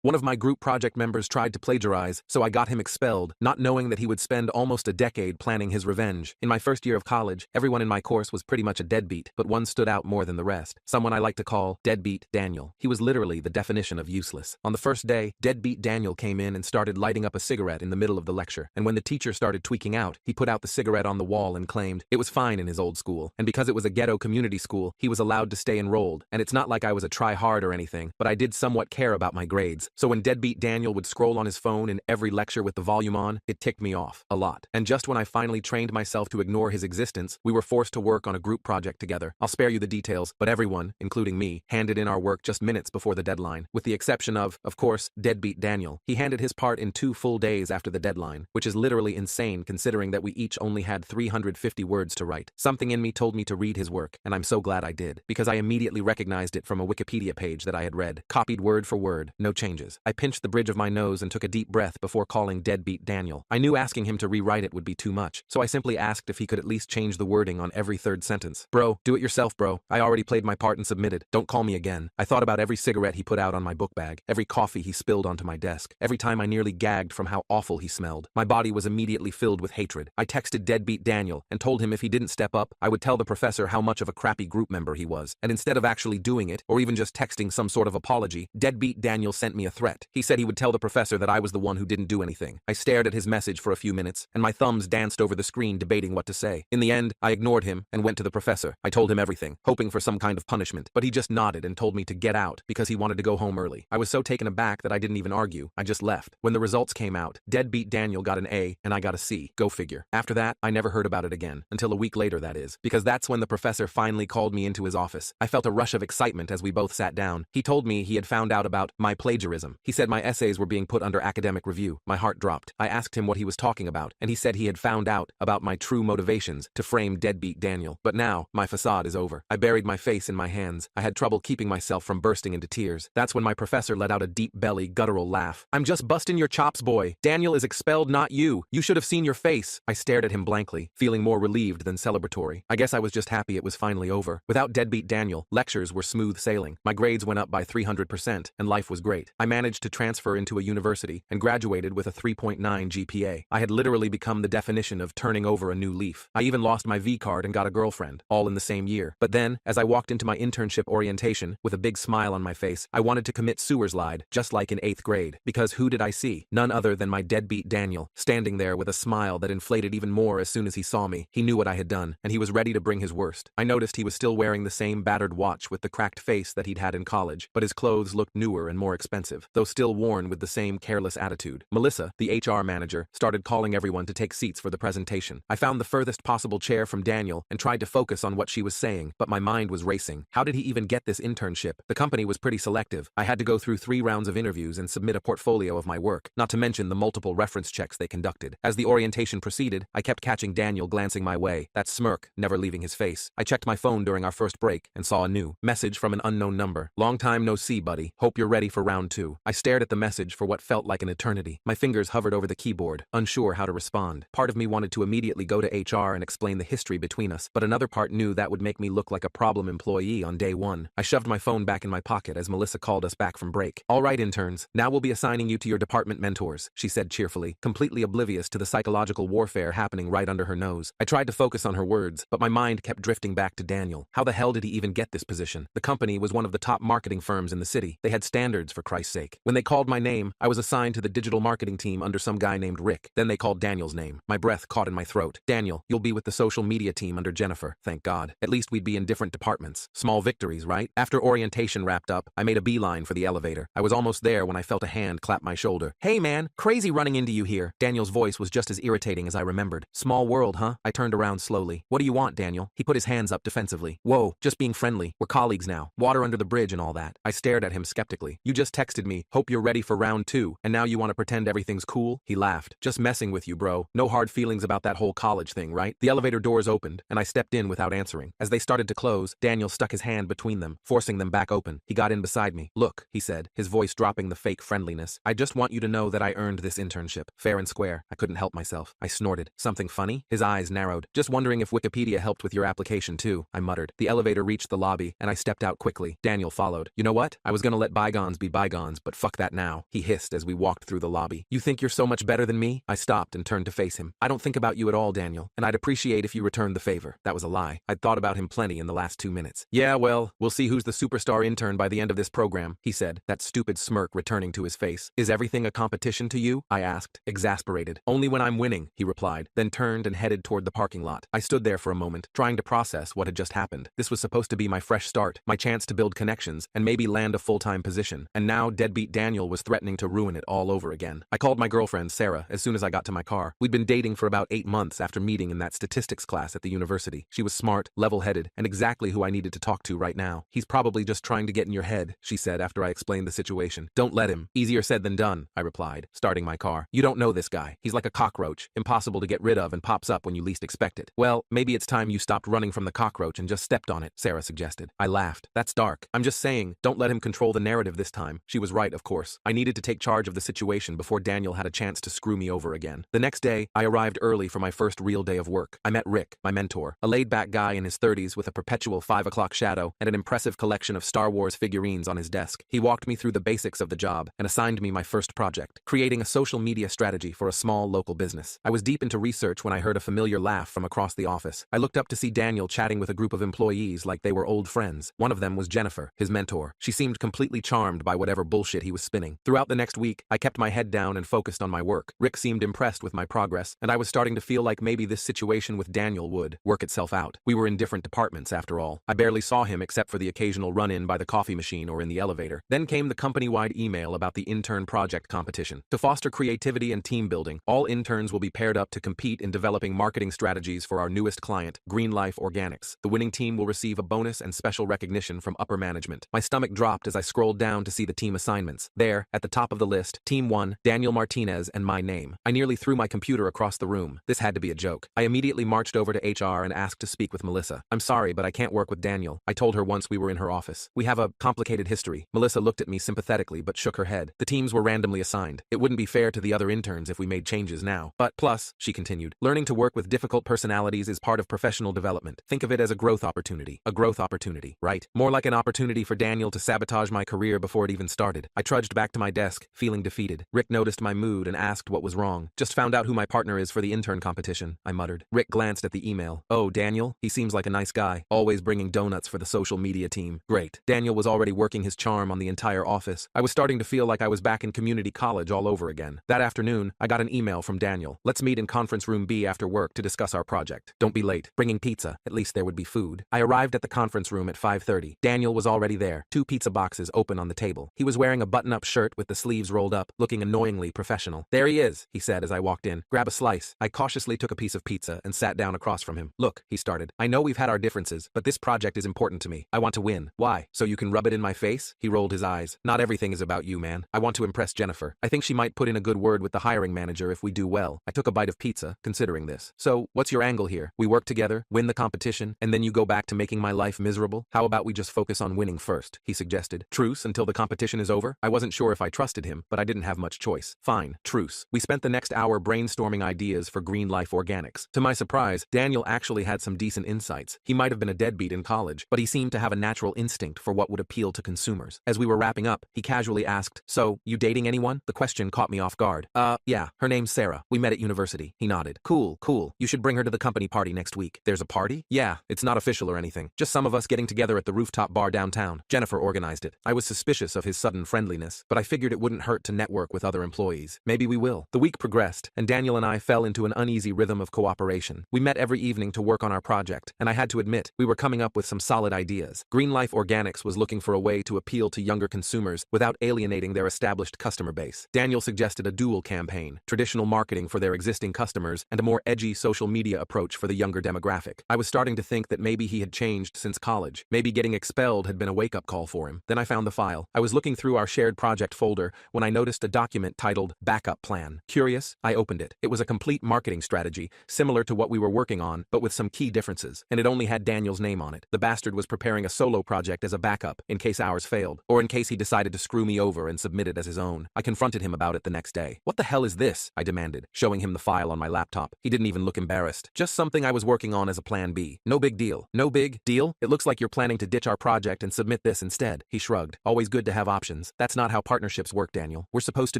One of my group project members tried to plagiarize, so I got him expelled, not knowing that he would spend almost a decade planning his revenge. In my first year of college, everyone in my course was pretty much a deadbeat, but one stood out more than the rest. Someone I like to call Deadbeat Daniel. He was literally the definition of useless. On the first day, Deadbeat Daniel came in and started lighting up a cigarette in the middle of the lecture, and when the teacher started tweaking out, he put out the cigarette on the wall and claimed it was fine in his old school, and because it was a ghetto community school, he was allowed to stay enrolled, and it's not like I was a try-hard or anything, but I did somewhat care about my grades, so when Deadbeat Daniel would scroll on his phone in every lecture with the volume on, it ticked me off a lot. And just when I finally trained myself to ignore his existence, we were forced to work on a group project together. I'll spare you the details, but everyone, including me, handed in our work just minutes before the deadline, with the exception of course, Deadbeat Daniel. He handed his part in 2 full days after the deadline, which is literally insane considering that we each only had 350 words to write. Something in me told me to read his work, and I'm so glad I did, because I immediately recognized it from a Wikipedia page that I had read, copied word for word, no changes. I pinched the bridge of my nose and took a deep breath before calling Deadbeat Daniel. I knew asking him to rewrite it would be too much, so I simply asked if he could at least change the wording on every 3rd sentence. Bro, do it yourself, bro. I already played my part and submitted. Don't call me again. I thought about every cigarette he put out on my book bag, every coffee he spilled onto my desk, every time I nearly gagged from how awful he smelled. My body was immediately filled with hatred. I texted Deadbeat Daniel and told him if he didn't step up, I would tell the professor how much of a crappy group member he was. And instead of actually doing it, or even just texting some sort of apology, Deadbeat Daniel sent me a threat. He said he would tell the professor that I was the one who didn't do anything. I stared at his message for a few minutes, and my thumbs danced over the screen debating what to say. In the end, I ignored him and went to the professor. I told him everything, hoping for some kind of punishment, but he just nodded and told me to get out because he wanted to go home early. I was so taken aback that I didn't even argue. I just left. When the results came out, Deadbeat Daniel got an A and I got a C. Go figure. After that, I never heard about it again, until a week later that is, because that's when the professor finally called me into his office. I felt a rush of excitement as we both sat down. He told me he had found out about my plagiarism. He said my essays were being put under academic review. My heart dropped. I asked him what he was talking about, and he said he had found out about my true motivations to frame Deadbeat Daniel. But now, my facade is over. I buried my face in my hands. I had trouble keeping myself from bursting into tears. That's when my professor let out a deep belly, guttural laugh. I'm just busting your chops, boy. Daniel is expelled, not you. You should have seen your face. I stared at him blankly, feeling more relieved than celebratory. I guess I was just happy it was finally over. Without Deadbeat Daniel, lectures were smooth sailing. My grades went up by 300%, and life was great. I managed to transfer into a university and graduated with a 3.9 GPA. I had literally become the definition of turning over a new leaf. I even lost my V card and got a girlfriend, all in the same year. But then, as I walked into my internship orientation, with a big smile on my face, I wanted to commit suicide, just like in 8th grade. Because who did I see? None other than my Deadbeat Daniel, standing there with a smile that inflated even more as soon as he saw me. He knew what I had done, and he was ready to bring his worst. I noticed he was still wearing the same battered watch with the cracked face that he'd had in college, but his clothes looked newer and more expensive, though still worn with the same careless attitude. Melissa, the HR manager, started calling everyone to take seats for the presentation. I found the furthest possible chair from Daniel and tried to focus on what she was saying, but my mind was racing. How did he even get this internship? The company was pretty selective. I had to go through 3 rounds of interviews and submit a portfolio of my work, not to mention the multiple reference checks they conducted. As the orientation proceeded, I kept catching Daniel glancing my way, that smirk never leaving his face. I checked my phone during our first break and saw a new message from an unknown number. Long time no see, buddy. Hope you're ready for round 2. I stared at the message for what felt like an eternity. My fingers hovered over the keyboard, unsure how to respond. Part of me wanted to immediately go to HR and explain the history between us, but another part knew that would make me look like a problem employee on day 1. I shoved my phone back in my pocket as Melissa called us back from break. All right, interns, now we'll be assigning you to your department mentors, she said cheerfully, completely oblivious to the psychological warfare happening right under her nose. I tried to focus on her words, but my mind kept drifting back to Daniel. How the hell did he even get this position? The company was one of the top marketing firms in the city. They had standards, for Christ's sake. When they called my name, I was assigned to the digital marketing team under some guy named Rick. Then they called Daniel's name. My breath caught in my throat. Daniel, you'll be with the social media team under Jennifer. Thank God. At least we'd be in different departments. Small victories, right? After orientation wrapped up, I made a beeline for the elevator. I was almost there when I felt a hand clap my shoulder. Hey man, crazy running into you here. Daniel's voice was just as irritating as I remembered. Small world, huh? I turned around slowly. What do you want, Daniel? He put his hands up defensively. Whoa, just being friendly. We're colleagues now. Water under the bridge and all that. I stared at him skeptically. You just texted me, hope you're ready for round 2, and now you want to pretend everything's cool? He laughed. Just messing with you, bro. No hard feelings about that whole college thing, right? The elevator doors opened, and I stepped in without answering. As they started to close, Daniel stuck his hand between them, forcing them back open. He got in beside me. Look, he said, his voice dropping the fake friendliness. I just want you to know that I earned this internship. Fair and square. I couldn't help myself. I snorted. Something funny? His eyes narrowed. Just wondering if Wikipedia helped with your application too, I muttered. The elevator reached the lobby, and I stepped out quickly. Daniel followed. You know what? I was gonna let bygones be bygones. icons, but fuck that now, he hissed as we walked through the lobby. You think you're so much better than me? I stopped and turned to face him. I don't think about you at all, Daniel, and I'd appreciate if you returned the favor. That was a lie. I'd thought about him plenty in the last 2 minutes. Yeah, well, we'll see who's the superstar intern by the end of this program, he said, that stupid smirk returning to his face. Is everything a competition to you? I asked, exasperated. Only when I'm winning, he replied, then turned and headed toward the parking lot. I stood there for a moment, trying to process what had just happened. This was supposed to be my fresh start, my chance to build connections, and maybe land a full-time position. And now deadbeat Daniel was threatening to ruin it all over again. I called my girlfriend, Sarah, as soon as I got to my car. We'd been dating for about 8 months after meeting in that statistics class at the university. She was smart, level-headed, and exactly who I needed to talk to right now. He's probably just trying to get in your head, she said after I explained the situation. Don't let him. Easier said than done, I replied, starting my car. You don't know this guy. He's like a cockroach, impossible to get rid of and pops up when you least expect it. Well, maybe it's time you stopped running from the cockroach and just stepped on it, Sarah suggested. I laughed. That's dark. I'm just saying, don't let him control the narrative this time. She was right, of course. I needed to take charge of the situation before Daniel had a chance to screw me over again. The next day, I arrived early for my first real day of work. I met Rick, my mentor, a laid-back guy in his 30s with a perpetual 5 o'clock shadow and an impressive collection of Star Wars figurines on his desk. He walked me through the basics of the job and assigned me my first project, creating a social media strategy for a small local business. I was deep into research when I heard a familiar laugh from across the office. I looked up to see Daniel chatting with a group of employees like they were old friends. One of them was Jennifer, his mentor. She seemed completely charmed by whatever bullshit he was spinning. Throughout the next week, I kept my head down and focused on my work. Rick seemed impressed with my progress, and I was starting to feel like maybe this situation with Daniel would work itself out. We were in different departments, after all. I barely saw him except for the occasional run-in by the coffee machine or in the elevator. Then came the company-wide email about the intern project competition. To foster creativity and team building, all interns will be paired up to compete in developing marketing strategies for our newest client, Green Life Organics. The winning team will receive a bonus and special recognition from upper management. My stomach dropped as I scrolled down to see the team assignments. There, at the top of the list, Team 1, Daniel Martinez, and my name. I nearly threw my computer across the room. This had to be a joke. I immediately marched over to HR and asked to speak with Melissa. I'm sorry, but I can't work with Daniel, I told her once we were in her office. We have a complicated history. Melissa looked at me sympathetically but shook her head. The teams were randomly assigned. It wouldn't be fair to the other interns if we made changes now. But plus, she continued, learning to work with difficult personalities is part of professional development. Think of it as a growth opportunity. A growth opportunity, right? More like an opportunity for Daniel to sabotage my career before it even started. I trudged back to my desk, feeling defeated. Rick noticed my mood and asked what was wrong. Just found out who my partner is for the intern competition, I muttered. Rick glanced at the email. Oh, Daniel? He seems like a nice guy, always bringing donuts for the social media team. Great. Daniel was already working his charm on the entire office. I was starting to feel like I was back in community college all over again. That afternoon, I got an email from Daniel. Let's meet in conference room B after work to discuss our project. Don't be late. Bringing pizza. At least there would be food. I arrived at the conference room at 5:30. Daniel was already there, 2 pizza boxes open on the table. He was wearing a button-up shirt with the sleeves rolled up, looking annoyingly professional. There he is, he said as I walked in. Grab a slice. I cautiously took a piece of pizza and sat down across from him. Look, he started. I know we've had our differences, but this project is important to me. I want to win. Why? So you can rub it in my face? He rolled his eyes. Not everything is about you, man. I want to impress Jennifer. I think she might put in a good word with the hiring manager if we do well. I took a bite of pizza, considering this. So, what's your angle here? We work together, win the competition, and then you go back to making my life miserable? How about we just focus on winning first? He suggested. Truce until the competition is over? I wasn't sure if I trusted him, but I didn't have much choice. Fine, truce. We spent the next hour brainstorming ideas for Green Life Organics. To my surprise, Daniel actually had some decent insights. He might have been a deadbeat in college, but he seemed to have a natural instinct for what would appeal to consumers. As we were wrapping up, he casually asked, so, you dating anyone? The question caught me off guard. Yeah, her name's Sarah. We met at university. He nodded. Cool. You should bring her to the company party next week. There's a party? Yeah, it's not official or anything. Just some of us getting together at the rooftop bar downtown. Jennifer organized it. I was suspicious of his sudden friendliness, but I figured it wouldn't hurt to network with other employees. Maybe we will. The week progressed, and Daniel and I fell into an uneasy rhythm of cooperation. We met every evening to work on our project, and I had to admit, we were coming up with some solid ideas. Green Life Organics was looking for a way to appeal to younger consumers without alienating their established customer base. Daniel suggested a dual campaign, traditional marketing for their existing customers and a more edgy social media approach for the younger demographic. I was starting to think that maybe he had changed since college. Maybe getting expelled had been a wake-up call for him. Then I found the file. I was looking through our shared project folder when I noticed a document titled Backup Plan. Curious, I opened it. It was a complete marketing strategy, similar to what we were working on, but with some key differences, and it only had Daniel's name on it. The bastard was preparing a solo project as a backup, in case ours failed, or in case he decided to screw me over and submit it as his own. I confronted him about it the next day. What the hell is this? I demanded, showing him the file on my laptop. He didn't even look embarrassed. Just something I was working on as a plan B. No big deal. No big deal? It looks like you're planning to ditch our project and submit this instead. He shrugged. Always good to have options. friends. That's not how partnerships work, Daniel. We're supposed to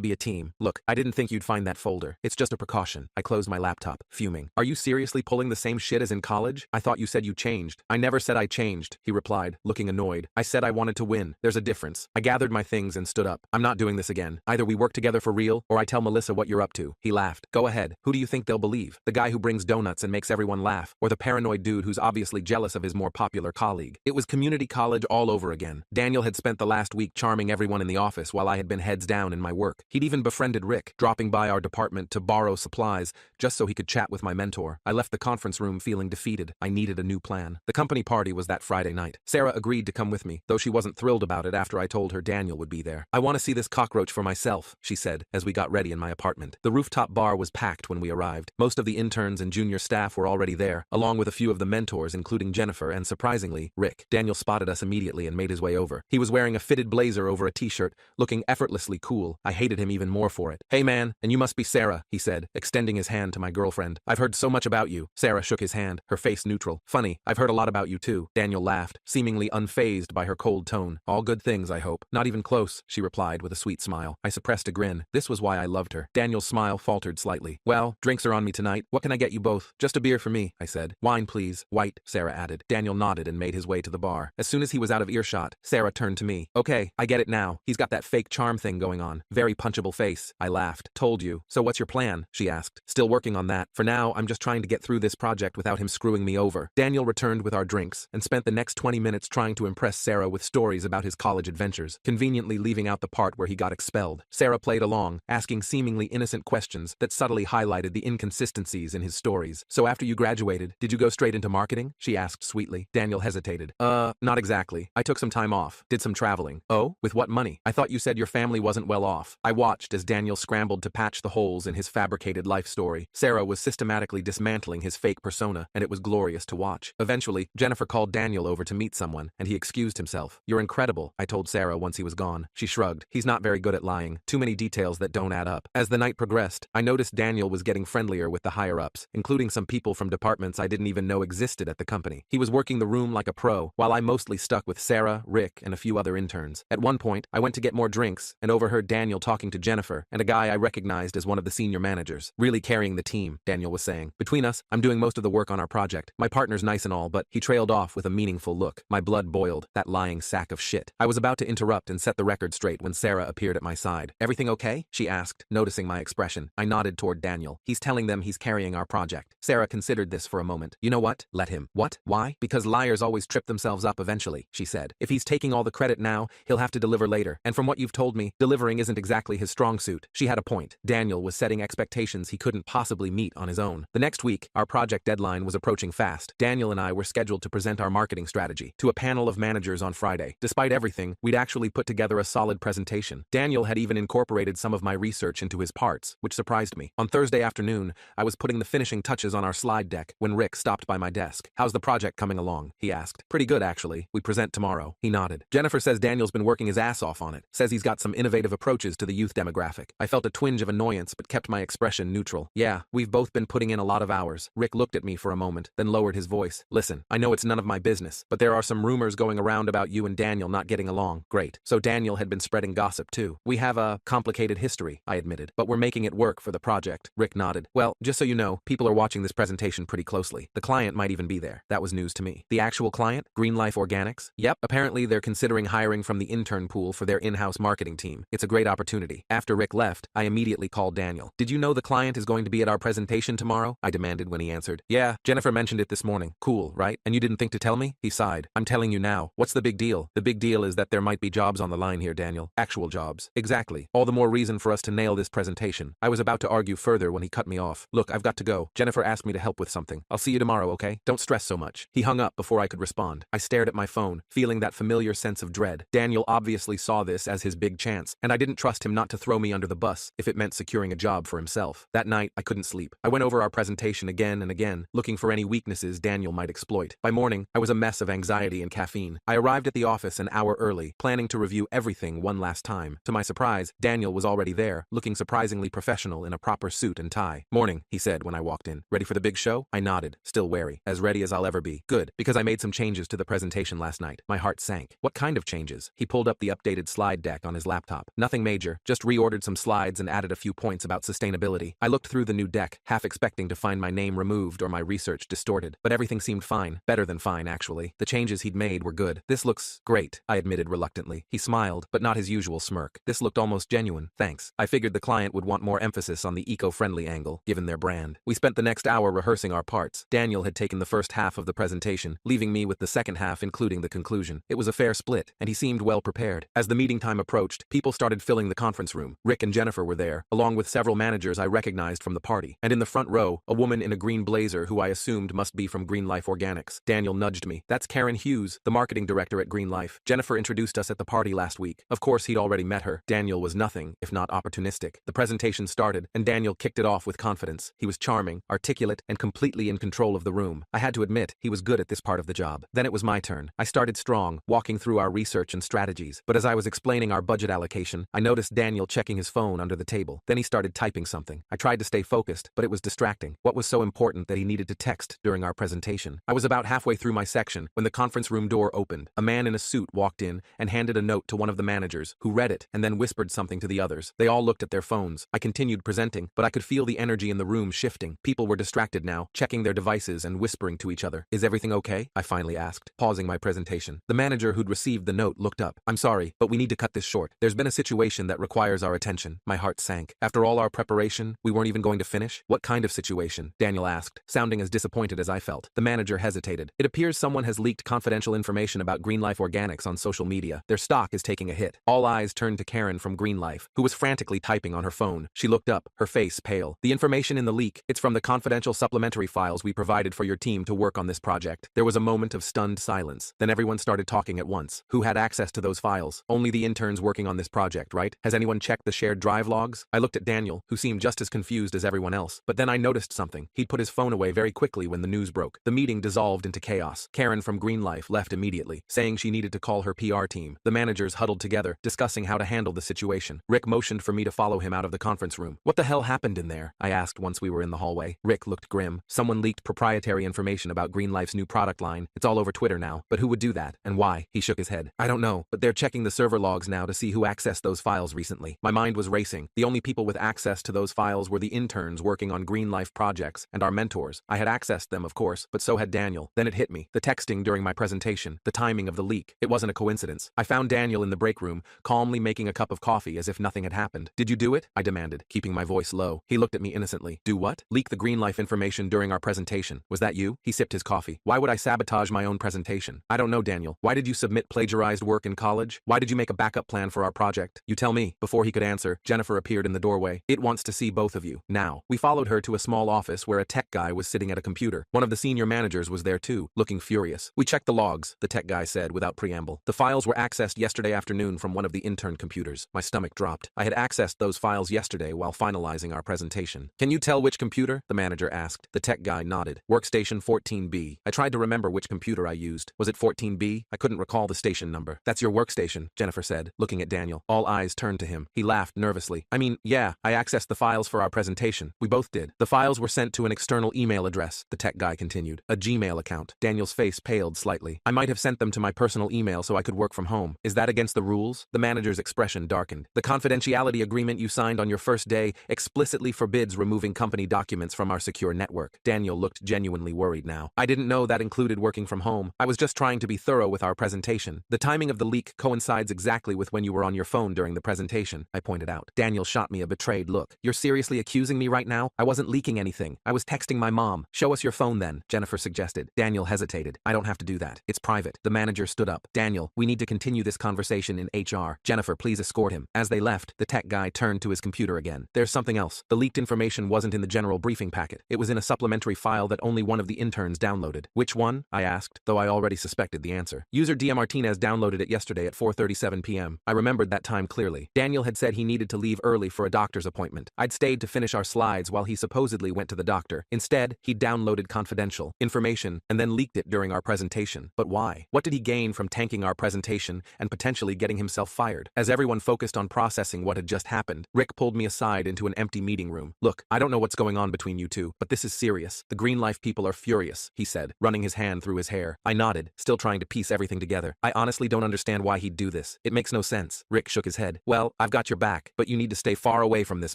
be a team. Look, I didn't think you'd find that folder. It's just a precaution. I closed my laptop, fuming. Are you seriously pulling the same shit as in college? I thought you said you changed. I never said I changed, he replied, looking annoyed. I said I wanted to win. There's a difference. I gathered my things and stood up. I'm not doing this again. Either we work together for real, or I tell Melissa what you're up to. He laughed. Go ahead. Who do you think they'll believe? The guy who brings donuts and makes everyone laugh, or the paranoid dude who's obviously jealous of his more popular colleague? It was community college all over again. Daniel had spent the last week charming everyone in the office while I had been heads down in my work. He'd even befriended Rick, dropping by our department to borrow supplies just so he could chat with my mentor. I left the conference room feeling defeated. I needed a new plan. The company party was that Friday night. Sarah agreed to come with me, though she wasn't thrilled about it after I told her Daniel would be there. I want to see this cockroach for myself, she said, as we got ready in my apartment. The rooftop bar was packed when we arrived. Most of the interns and junior staff were already there, along with a few of the mentors, including Jennifer and, surprisingly, Rick. Daniel spotted us immediately and made his way over. He was wearing a fitted blazer over a t-shirt, looking effortlessly cool. I hated him even more for it. Hey man, and you must be Sarah, he said, extending his hand to my girlfriend. I've heard so much about you. Sarah shook his hand, her face neutral. Funny, I've heard a lot about you too. Daniel laughed, seemingly unfazed by her cold tone. All good things, I hope. Not even close, she replied with a sweet smile. I suppressed a grin. This was why I loved her. Daniel's smile faltered slightly. Well, drinks are on me tonight. What can I get you both? Just a beer for me, I said. Wine, please. White, Sarah added. Daniel nodded and made his way to the bar. As soon as he was out of earshot, Sarah turned to me. Okay, I get it now. He's got that fake charm thing going on. Very punchable face. I laughed. Told you. So what's your plan? She asked. Still working on that. For now, I'm just trying to get through this project without him screwing me over. Daniel returned with our drinks and spent the next 20 minutes trying to impress Sarah with stories about his college adventures, conveniently leaving out the part where he got expelled. Sarah played along, asking seemingly innocent questions that subtly highlighted the inconsistencies in his stories. So after you graduated, did you go straight into marketing? She asked sweetly. Daniel hesitated. Not exactly. I took some time off, did some traveling. Oh? With what money? I thought you said your family wasn't well off. I watched as Daniel scrambled to patch the holes in his fabricated life story. Sarah was systematically dismantling his fake persona, and it was glorious to watch. Eventually, Jennifer called Daniel over to meet someone, and he excused himself. You're incredible, I told Sarah once he was gone. She shrugged. He's not very good at lying. Too many details that don't add up. As the night progressed, I noticed Daniel was getting friendlier with the higher-ups, including some people from departments I didn't even know existed at the company. He was working the room like a pro, while I mostly stuck with Sarah, Rick, and a few other interns. At one point, I went to get more drinks and overheard Daniel talking to Jennifer and a guy I recognized as one of the senior managers. Really carrying the team, Daniel was saying. Between us, I'm doing most of the work on our project. My partner's nice and all, but he trailed off with a meaningful look. My blood boiled. That lying sack of shit. I was about to interrupt and set the record straight when Sarah appeared at my side. Everything okay? She asked, noticing my expression. I nodded toward Daniel. He's telling them he's carrying our project. Sarah considered this for a moment. You know what? Let him. What? Why? Because liars always trip themselves up eventually, she said. If he's taking all the credit now, he'll have to deliver later. And from what you've told me, delivering isn't exactly his strong suit. She had a point. Daniel was setting expectations he couldn't possibly meet on his own. The next week, our project deadline was approaching fast. Daniel and I were scheduled to present our marketing strategy to a panel of managers on Friday. Despite everything, we'd actually put together a solid presentation. Daniel had even incorporated some of my research into his parts, which surprised me. On Thursday afternoon, I was putting the finishing touches on our slide deck when Rick stopped by my desk. How's the project coming along? He asked. Pretty good, actually. We present tomorrow. He nodded. Jennifer says Daniel's been working his ass off on it. Says he's got some innovative approaches to the youth demographic. I felt a twinge of annoyance but kept my expression neutral. Yeah, we've both been putting in a lot of hours. Rick looked at me for a moment, then lowered his voice. Listen, I know it's none of my business, but there are some rumors going around about you and Daniel not getting along. Great. So Daniel had been spreading gossip too. We have a complicated history, I admitted, but we're making it work for the project. Rick nodded. Well, just so you know, people are watching this presentation pretty closely. The client might even be there. That was news to me. The actual client? Green Life Organics? Yep. Apparently they're considering hiring from the intern pool for their in-house marketing team. It's a great opportunity. After Rick left, I immediately called Daniel. Did you know the client is going to be at our presentation tomorrow? I demanded when he answered. Yeah, Jennifer mentioned it this morning. Cool, right? And you didn't think to tell me? He sighed. I'm telling you now. What's the big deal? The big deal is that there might be jobs on the line here, Daniel. Actual jobs. Exactly. All the more reason for us to nail this presentation. I was about to argue further when he cut me off. Look, I've got to go. Jennifer asked me to help with something. I'll see you tomorrow, okay? Don't stress so much. He hung up before I could respond. I stared at my phone, feeling that familiar sense of dread. Daniel obviously saw this as his big chance, and I didn't trust him not to throw me under the bus if it meant securing a job for himself. That night, I couldn't sleep. I went over our presentation again and again, looking for any weaknesses Daniel might exploit. By morning, I was a mess of anxiety and caffeine. I arrived at the office an hour early, planning to review everything one last time. To my surprise, Daniel was already there, looking surprisingly professional in a proper suit and tie. Morning, he said when I walked in. Ready for the big show? I nodded, still wary. As ready as I'll ever be. Good, because I made some changes to the presentation last night. My heart sank. What kind of changes? He pulled up the updated updated slide deck on his laptop. Nothing major, just reordered some slides and added a few points about sustainability. I looked through the new deck, half expecting to find my name removed or my research distorted, but everything seemed fine. Better than fine, actually. The changes he'd made were good. This looks great, I admitted reluctantly. He smiled, but not his usual smirk. This looked almost genuine. Thanks. I figured the client would want more emphasis on the eco-friendly angle, given their brand. We spent the next hour rehearsing our parts. Daniel had taken the first half of the presentation, leaving me with the second half including the conclusion. It was a fair split, and he seemed well prepared. As the meeting time approached, people started filling the conference room. Rick and Jennifer were there, along with several managers I recognized from the party. And in the front row, a woman in a green blazer who I assumed must be from Green Life Organics. Daniel nudged me. That's Karen Hughes, the marketing director at Green Life. Jennifer introduced us at the party last week. Of course, he'd already met her. Daniel was nothing, if not opportunistic. The presentation started, and Daniel kicked it off with confidence. He was charming, articulate, and completely in control of the room. I had to admit, he was good at this part of the job. Then it was my turn. I started strong, walking through our research and strategies. But as I was explaining our budget allocation, I noticed Daniel checking his phone under the table. Then he started typing something. I tried to stay focused, but it was distracting. What was so important that he needed to text during our presentation? I was about halfway through my section when the conference room door opened. A man in a suit walked in and handed a note to one of the managers, who read it and then whispered something to the others. They all looked at their phones. I continued presenting, but I could feel the energy in the room shifting. People were distracted now, checking their devices and whispering to each other. Is everything okay? I finally asked, pausing my presentation. The manager who'd received the note looked up. I'm sorry, but we need to cut this short. There's been a situation that requires our attention. My heart sank. After all our preparation, we weren't even going to finish? What kind of situation? Daniel asked, sounding as disappointed as I felt. The manager hesitated. It appears someone has leaked confidential information about Green Life Organics on social media. Their stock is taking a hit. All eyes turned to Karen from Green Life, who was frantically typing on her phone. She looked up, her face pale. The information in the leak, it's from the confidential supplementary files we provided for your team to work on this project. There was a moment of stunned silence. Then everyone started talking at once. Who had access to those files? Only the interns working on this project, right? Has anyone checked the shared drive logs? I looked at Daniel, who seemed just as confused as everyone else. But then I noticed something. He'd put his phone away very quickly when the news broke. The meeting dissolved into chaos. Karen from Green Life left immediately, saying she needed to call her PR team. The managers huddled together, discussing how to handle the situation. Rick motioned for me to follow him out of the conference room. What the hell happened in there? I asked once we were in the hallway. Rick looked grim. Someone leaked proprietary information about Green Life's new product line. It's all over Twitter now. But who would do that? And why? He shook his head. I don't know, but they're checking the server logs now to see who accessed those files recently. My mind was racing. The only people with access to those files were the interns working on Green Life projects and our mentors. I had accessed them, of course, but so had Daniel. Then it hit me. The texting during my presentation, the timing of the leak. It wasn't a coincidence. I found Daniel in the break room, calmly making a cup of coffee as if nothing had happened. Did you do it? I demanded, keeping my voice low. He looked at me innocently. Do what? Leak the Green Life information during our presentation. Was that you? He sipped his coffee. Why would I sabotage my own presentation? I don't know, Daniel. Why did you submit plagiarized work in college? Why did you make a backup plan for our project? You tell me. Before he could answer, Jennifer appeared in the doorway. It wants to see both of you. Now. We followed her to a small office where a tech guy was sitting at a computer. One of the senior managers was there too, looking furious. We checked the logs, the tech guy said without preamble. The files were accessed yesterday afternoon from one of the intern computers. My stomach dropped. I had accessed those files yesterday while finalizing our presentation. Can you tell which computer? The manager asked. The tech guy nodded. Workstation 14B. I tried to remember which computer I used. Was it 14B? I couldn't recall the station number. That's your workstation, Jennifer said, looking at Daniel. All eyes turned to him. He laughed nervously. I mean, yeah, I accessed the files for our presentation. We both did. The files were sent to an external email address, the tech guy continued. A Gmail account. Daniel's face paled slightly. I might have sent them to my personal email so I could work from home. Is that against the rules? The manager's expression darkened. The confidentiality agreement you signed on your first day explicitly forbids removing company documents from our secure network. Daniel looked genuinely worried now. I didn't know that included working from home. I was just trying to be thorough with our presentation. The timing of the leak coincides exactly with when you were on your phone during the presentation, I pointed out. Daniel shot me a betrayed look. You're seriously accusing me right now? I wasn't leaking anything. I was texting my mom. Show us your phone then, Jennifer suggested. Daniel hesitated. I don't have to do that. It's private. The manager stood up. Daniel, we need to continue this conversation in HR. Jennifer, please escort him. As they left, the tech guy turned to his computer again. There's something else. The leaked information wasn't in the general briefing packet. It was in a supplementary file that only one of the interns downloaded. Which one? I asked, though I already suspected the answer. User Dia Martinez downloaded it yesterday at 4:37 p.m. I remembered that time clearly. Daniel had said he needed to leave early for a doctor's appointment. I'd stayed to finish our slides while he supposedly went to the doctor. Instead, he downloaded confidential information and then leaked it during our presentation. But why? What did he gain from tanking our presentation and potentially getting himself fired? As everyone focused on processing what had just happened, Rick pulled me aside into an empty meeting room. Look, I don't know what's going on between you two, but this is serious. The Green Life people are furious, he said, running his hand through his hair. I nodded, still trying to piece everything together. I honestly don't understand why he'd do this. this? It makes no sense. Rick shook his head. Well, I've got your back, but you need to stay far away from this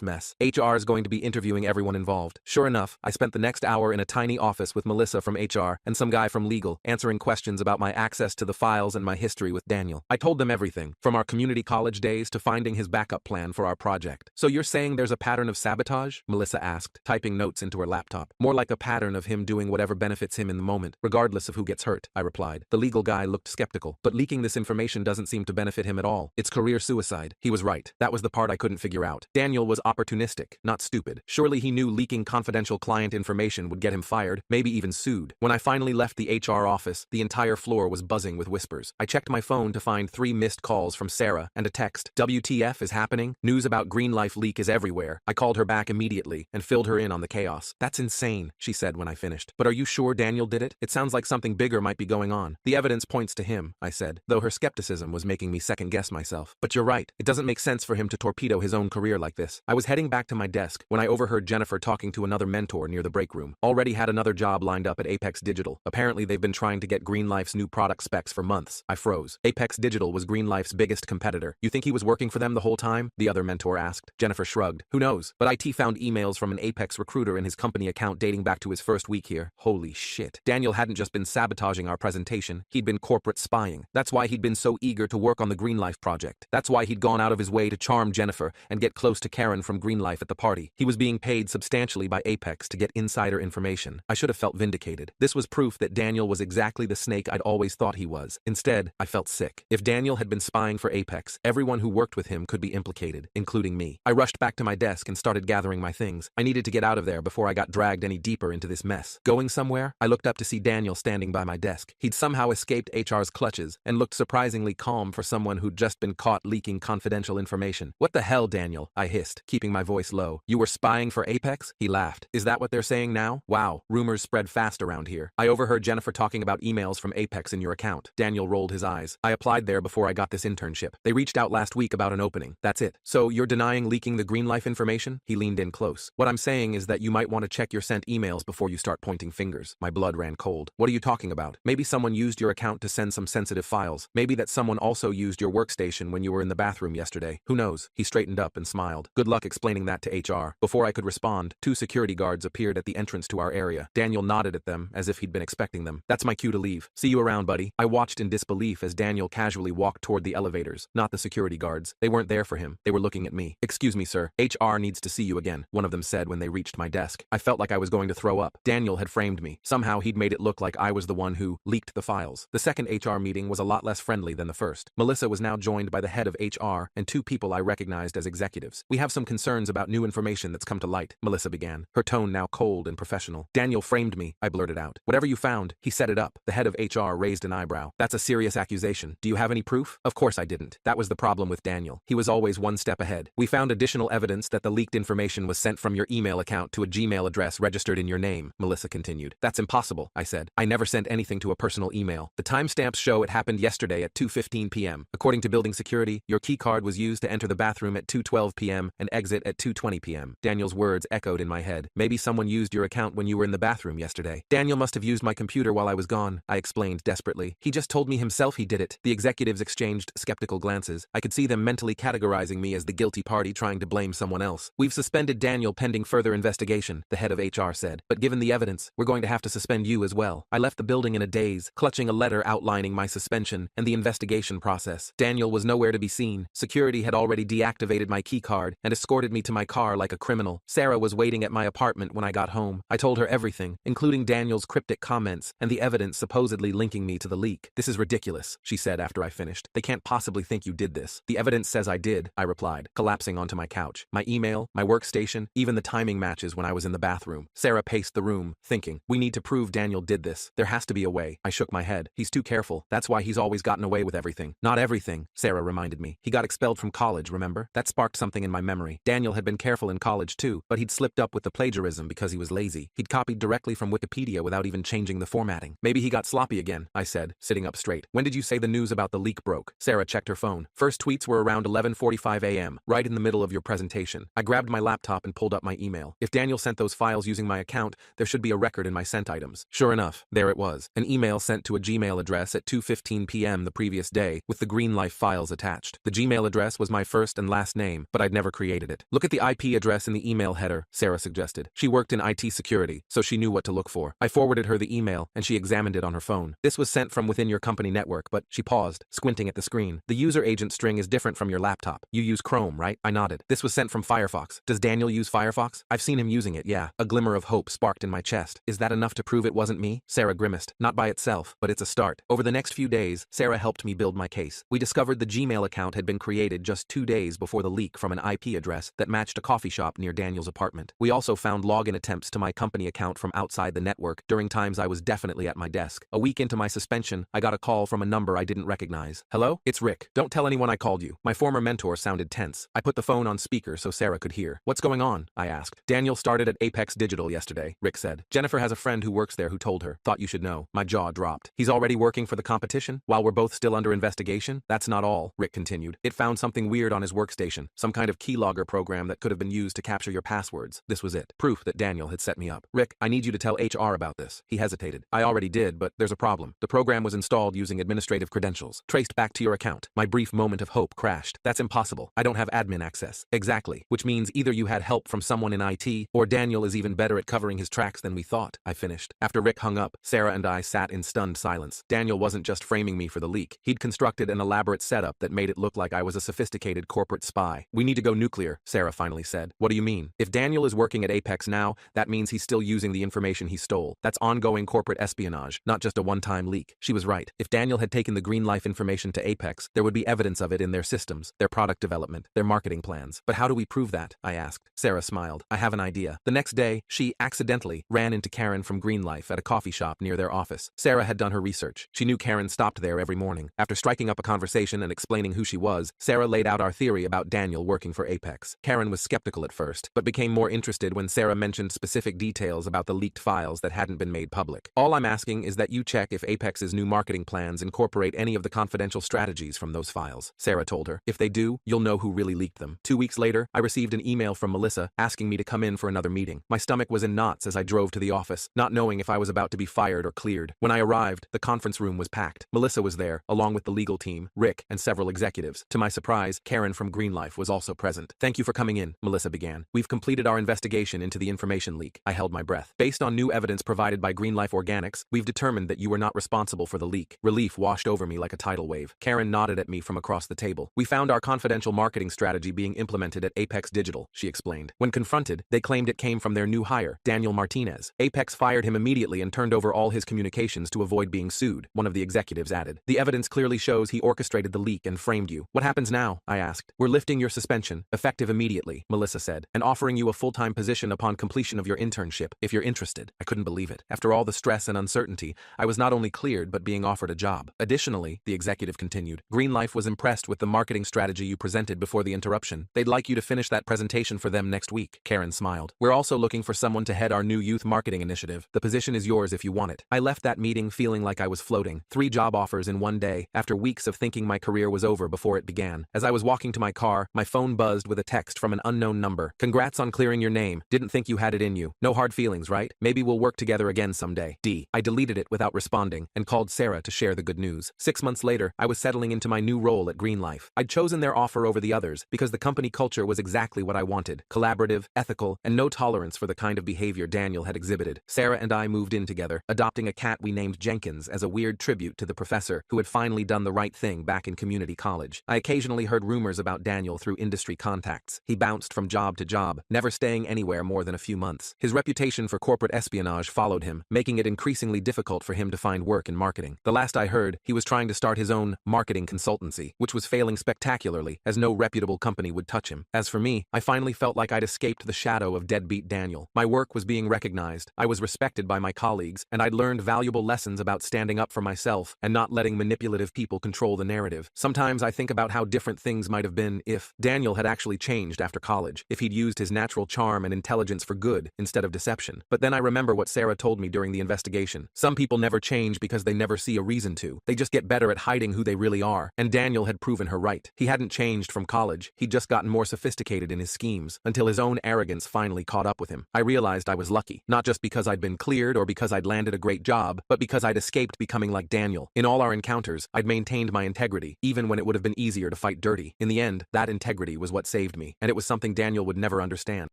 mess. HR is going to be interviewing everyone involved. Sure enough, I spent the next hour in a tiny office with Melissa from HR and some guy from legal, answering questions about my access to the files and my history with Daniel. I told them everything, from our community college days to finding his backup plan for our project. So you're saying there's a pattern of sabotage? Melissa asked, typing notes into her laptop. More like a pattern of him doing whatever benefits him in the moment, regardless of who gets hurt, I replied. The legal guy looked skeptical, but leaking this information doesn't seem to benefit him at all. It's career suicide. He was right. That was the part I couldn't figure out. Daniel was opportunistic, not stupid. Surely he knew leaking confidential client information would get him fired, maybe even sued. When I finally left the HR office, the entire floor was buzzing with whispers. I checked my phone to find 3 missed calls from Sarah and a text. WTF is happening? News about Green Life leak is everywhere. I called her back immediately and filled her in on the chaos. That's insane, she said when I finished. But are you sure Daniel did it? It sounds like something bigger might be going on. The evidence points to him, I said, though her skepticism was making me second-guess myself. But you're right. It doesn't make sense for him to torpedo his own career like this. I was heading back to my desk when I overheard Jennifer talking to another mentor near the break room. Already had another job lined up at Apex Digital. Apparently they've been trying to get Green Life's new product specs for months. I froze. Apex Digital was Green Life's biggest competitor. You think he was working for them the whole time? The other mentor asked. Jennifer shrugged. Who knows? But IT found emails from an Apex recruiter in his company account dating back to his first week here. Holy shit. Daniel hadn't just been sabotaging our presentation. He'd been corporate spying. That's why he'd been so eager to work on the Green Life project. That's why he'd gone out of his way to charm Jennifer and get close to Karen from Green Life at the party. He was being paid substantially by Apex to get insider information. I should have felt vindicated. This was proof that Daniel was exactly the snake I'd always thought he was. Instead, I felt sick. If Daniel had been spying for Apex, everyone who worked with him could be implicated, including me. I rushed back to my desk and started gathering my things. I needed to get out of there before I got dragged any deeper into this mess. Going somewhere? I looked up to see Daniel standing by my desk. He'd somehow escaped HR's clutches and looked surprisingly calm for someone who'd just been caught leaking confidential information. What the hell, Daniel? I hissed, keeping my voice low. You were spying for Apex? He laughed. Is that what they're saying now? Wow, rumors spread fast around here. I overheard Jennifer talking about emails from Apex in your account. Daniel rolled his eyes. I applied there before I got this internship. They reached out last week about an opening. That's it. So you're denying leaking the Green Life information? He leaned in close. What I'm saying is that you might want to check your sent emails before you start pointing fingers. My blood ran cold. What are you talking about? Maybe someone used your account to send some sensitive files. Maybe that someone also used your workstation when you were in the bathroom yesterday. Who knows? He straightened up and smiled. Good luck explaining that to HR. Before I could respond, 2 security guards appeared at the entrance to our area. Daniel nodded at them as if he'd been expecting them. That's my cue to leave. See you around, buddy. I watched in disbelief as Daniel casually walked toward the elevators, not the security guards. They weren't there for him. They were looking at me. Excuse me, sir. HR needs to see you again, one of them said when they reached my desk. I felt like I was going to throw up. Daniel had framed me. Somehow he'd made it look like I was the one who leaked the files. The second HR meeting was a lot less friendly than the first. Melissa was now joined by the head of HR and 2 people I recognized as executives. We have some concerns about new information that's come to light, Melissa began, her tone now cold and professional. Daniel framed me, I blurted out. Whatever you found, he set it up. The head of HR raised an eyebrow. That's a serious accusation. Do you have any proof? Of course I didn't. That was the problem with Daniel. He was always one step ahead. We found additional evidence that the leaked information was sent from your email account to a Gmail address registered in your name, Melissa continued. That's impossible, I said. I never sent anything to a personal email. The timestamps show it happened yesterday at 2:15 p.m. According to building security, your keycard was used to enter the bathroom at 2:12 p.m. and exit at 2:20 p.m. Daniel's words echoed in my head. Maybe someone used your account when you were in the bathroom yesterday. Daniel must have used my computer while I was gone, I explained desperately. He just told me himself he did it. The executives exchanged skeptical glances. I could see them mentally categorizing me as the guilty party trying to blame someone else. We've suspended Daniel pending further investigation, the head of HR said. But given the evidence, we're going to have to suspend you as well. I left the building in a daze, clutching a letter outlining my suspension and the investigation process. Daniel was nowhere to be seen. Security had already deactivated my keycard and escorted me to my car like a criminal. Sarah was waiting at my apartment when I got home. I told her everything, including Daniel's cryptic comments and the evidence supposedly linking me to the leak. This is ridiculous, she said after I finished. They can't possibly think you did this. The evidence says I did, I replied, collapsing onto my couch. My email, my workstation, even the timing matches when I was in the bathroom. Sarah paced the room, thinking, we need to prove Daniel did this. There has to be a way. I shook my head. He's too careful. That's why he's always gotten away with everything. Not everything, Sarah reminded me. He got expelled from college, remember? That sparked something in my memory. Daniel had been careful in college too, but he'd slipped up with the plagiarism because he was lazy. He'd copied directly from Wikipedia without even changing the formatting. Maybe he got sloppy again, I said, sitting up straight. When did you say the news about the leak broke? Sarah checked her phone. First tweets were around 11:45 a.m., right in the middle of your presentation. I grabbed my laptop and pulled up my email. If Daniel sent those files using my account, there should be a record in my sent items. Sure enough, there it was. An email sent to a Gmail address at 2:15 p.m. the previous day, with the Greenlife files attached. The Gmail address was my first and last name, but I'd never created it. Look at the IP address in the email header, Sarah suggested. She worked in IT security, so she knew what to look for. I forwarded her the email, and she examined it on her phone. This was sent from within your company network, but she paused, squinting at the screen. The user agent string is different from your laptop. You use Chrome, right? I nodded. This was sent from Firefox. Does Daniel use Firefox? I've seen him using it, yeah. A glimmer of hope sparked in my chest. Is that enough to prove it wasn't me? Sarah grimaced. Not by itself, but it's a start. Over the next few days, Sarah helped me build my case. We discovered the Gmail account had been created just 2 days before the leak from an IP address that matched a coffee shop near Daniel's apartment. We also found login attempts to my company account from outside the network during times I was definitely at my desk. A week into my suspension, I got a call from a number I didn't recognize. Hello? It's Rick. Don't tell anyone I called you. My former mentor sounded tense. I put the phone on speaker so Sarah could hear. What's going on? I asked. Daniel started at Apex Digital yesterday, Rick said. Jennifer has a friend who works there who told her. Thought you should know. My jaw dropped. He's already working for the competition? While we're both still under investigation? That's not all, Rick continued. It found something weird on his workstation. Some kind of keylogger program that could have been used to capture your passwords. This was it. Proof that Daniel had set me up. Rick, I need you to tell HR about this. He hesitated. I already did, but there's a problem. The program was installed using administrative credentials, traced back to your account. My brief moment of hope crashed. That's impossible. I don't have admin access. Exactly. Which means either you had help from someone in IT, or Daniel is even better at covering his tracks than we thought. I finished. After Rick hung up, Sarah and I sat in stunned silence. Daniel wasn't just framing me for the leak. He'd constructed an elaborate setup that made it look like I was a sophisticated corporate spy. We need to go nuclear, Sarah finally said. What do you mean? If Daniel is working at Apex now, that means he's still using the information he stole. That's ongoing corporate espionage, not just a one-time leak. She was right. If Daniel had taken the Greenlife information to Apex, there would be evidence of it in their systems, their product development, their marketing plans. But how do we prove that? I asked. Sarah smiled. I have an idea. The next day, she accidentally ran into Karen from Greenlife at a coffee shop near their office. Sarah had done her research. She knew Karen stopped there every morning. After striking up a conversation and explaining who she was, Sarah laid out our theory about Daniel working for Apex. Karen was skeptical at first, but became more interested when Sarah mentioned specific details about the leaked files that hadn't been made public. All I'm asking is that you check if Apex's new marketing plans incorporate any of the confidential strategies from those files, Sarah told her. If they do, you'll know who really leaked them. 2 weeks later, I received an email from Melissa asking me to come in for another meeting. My stomach was in knots as I drove to the office, not knowing if I was about to be fired or cleared. When I arrived, the conference room was packed. Melissa was there, along with the legal team, Rick, and several executives. To my surprise, Karen from Greenlife was also present. Thank you for coming in, Melissa began. We've completed our investigation into the information leak. I held my breath. Based on new evidence provided by Greenlife Organics, we've determined that you were not responsible for the leak. Relief washed over me like a tidal wave. Karen nodded at me from across the table. We found our confidential marketing strategy being implemented at Apex Digital, she explained. When confronted, they claimed it came from their new hire, Daniel Martinez. Apex fired him immediately and turned over all his communications to avoid being sued, one of the executives added. The evidence clearly shows he orchestrated the leak and framed you. What happens now? I asked. We're lifting your suspension, effective immediately, Melissa said, and offering you a full-time position upon completion of your internship, if you're interested. I couldn't believe it. After all the stress and uncertainty, I was not only cleared but being offered a job. Additionally, the executive continued, Greenlife was impressed with the marketing strategy you presented before the interruption. They'd like you to finish that presentation for them next week. Karen smiled. We're also looking for someone to head our new youth marketing initiative. The position is yours if you want it. I left that meeting feeling like I was floating. 3 job offers in one day, after weeks of thinking my career was over before it began. As I was walking to my car, my phone buzzed with a text from an unknown number. Congrats on clearing your name. Didn't think you had it in you. No hard feelings, right? Maybe we'll work together again someday. D. I deleted it without responding and called Sarah to share the good news. 6 months later, I was settling into my new role at Greenlife. I'd chosen their offer over the others because the company culture was exactly what I wanted. Collaborative, ethical, and no tolerance for the kind of behavior Daniel had exhibited. Sarah and I moved in together, adopting a cat we named Jenkins as a weird tribute to the professor who had finally done the right thing back in community college. I occasionally heard rumors about Daniel through industry contacts. He bounced from job to job, never staying anywhere more than a few months. His reputation for corporate espionage followed him, making it increasingly difficult for him to find work in marketing. The last I heard, he was trying to start his own marketing consultancy, which was failing spectacularly, as no reputable company would touch him. As for me, I finally felt like I'd escaped the shadow of deadbeat Daniel. My work was being recognized, I was respected by my colleagues, and I'd learned valuable lessons about standing up for myself and not letting manipulative people control the narrative. Sometimes I think about how different things might have been if Daniel had actually changed after college, if he'd used his natural charm and intelligence for good instead of deception. But then I remember what Sarah told me during the investigation. Some people never change because they never see a reason to. They just get better at hiding who they really are, and Daniel had proven her right. He hadn't changed from college, he'd just gotten more sophisticated in his schemes, until his own arrogance finally caught up with him. I realized I was lucky, not just because I'd been cleared or because I'd landed a great job, but because I'd escaped becoming like Daniel. In all our encounters, I'd maintained maintained my integrity, even when it would have been easier to fight dirty. In the end, that integrity was what saved me, and it was something Daniel would never understand.